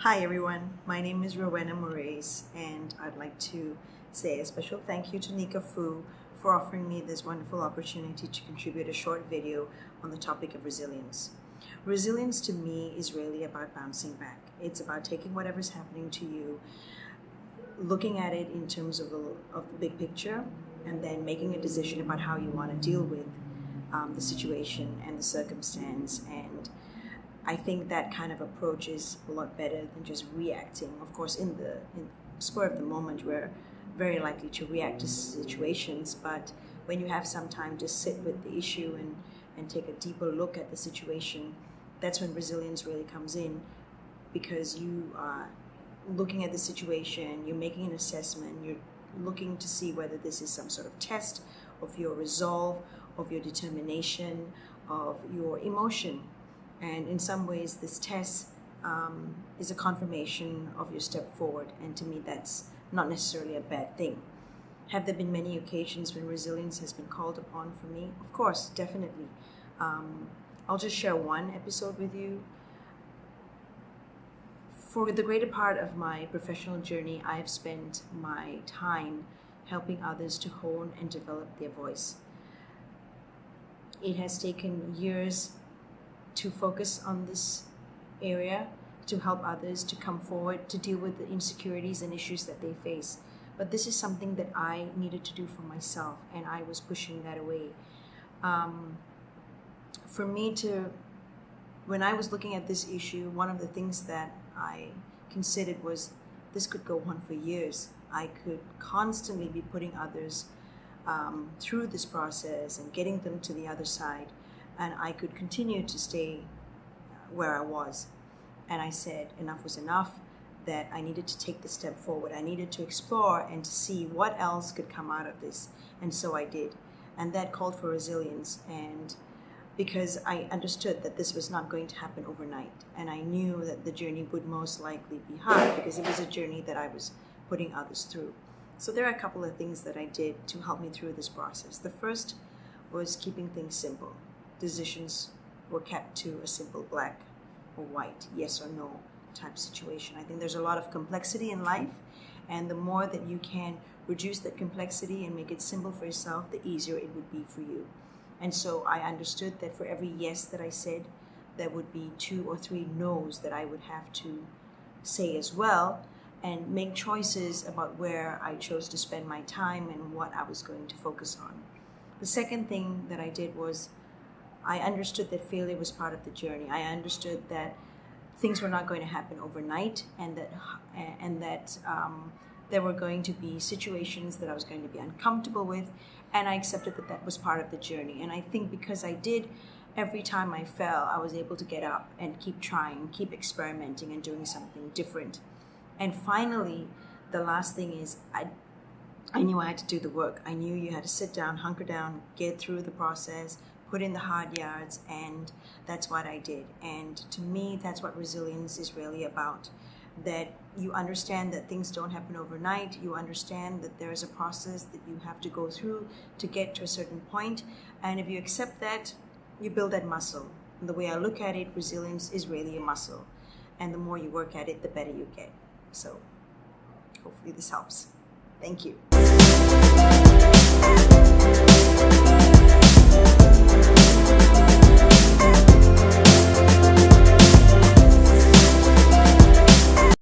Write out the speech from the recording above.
Hi everyone, my name is Rowena Morais, and I'd like to say a special thank you to Nika Fu for offering me this wonderful opportunity to contribute a short video on the topic of resilience. Resilience to me is really about bouncing back. It's about taking whatever's happening to you, looking at it in terms of the big picture, and then making a decision about how you want to deal with the situation and the circumstance. And I think that kind of approach is a lot better than just reacting. Of course, in the spur of the moment, we're very likely to react to situations, but when you have some time to sit with the issue and take a deeper look at the situation, that's when resilience really comes in, because you are looking at the situation, you're making an assessment, you're looking to see whether this is some sort of test of your resolve, of your determination, of your emotion. And in some ways, this test is a confirmation of your step forward. And to me, that's not necessarily a bad thing. Have there been many occasions when resilience has been called upon for me? Of course, definitely. I'll just share one episode with you. For the greater part of my professional journey, I've spent my time helping others to hone and develop their voice. It has taken years to focus on this area, to help others to come forward, to deal with the insecurities and issues that they face. But this is something that I needed to do for myself, and I was pushing that away. For me when I was looking at this issue, one of the things that I considered was this could go on for years. I could constantly be putting others through this process and getting them to the other side, and I could continue to stay where I was. And I said enough was enough, that I needed to take the step forward. I needed to explore and to see what else could come out of this. And so I did. And that called for resilience. And because I understood that this was not going to happen overnight. And I knew that the journey would most likely be hard, because it was a journey that I was putting others through. So there are a couple of things that I did to help me through this process. The first was keeping things simple. Decisions were kept to a simple black or white, yes or no type situation. I think there's a lot of complexity in life, and the more that you can reduce that complexity and make it simple for yourself, the easier it would be for you. And so I understood that for every yes that I said, there would be 2 or 3 no's that I would have to say as well, and make choices about where I chose to spend my time and what I was going to focus on. The second thing that I did was I understood that failure was part of the journey. I understood that things were not going to happen overnight, and that there were going to be situations that I was going to be uncomfortable with, and I accepted that that was part of the journey. And I think because I did, every time I fell, I was able to get up and keep trying, keep experimenting and doing something different. And finally, the last thing is I knew I had to do the work. I knew you had to sit down, hunker down, get through the process, put in the hard yards, and that's what I did. And to me, that's what resilience is really about. That you understand that things don't happen overnight. You understand that there is a process that you have to go through to get to a certain point. And if you accept that, you build that muscle. And the way I look at it, resilience is really a muscle. And the more you work at it, the better you get. So hopefully this helps. Thank you.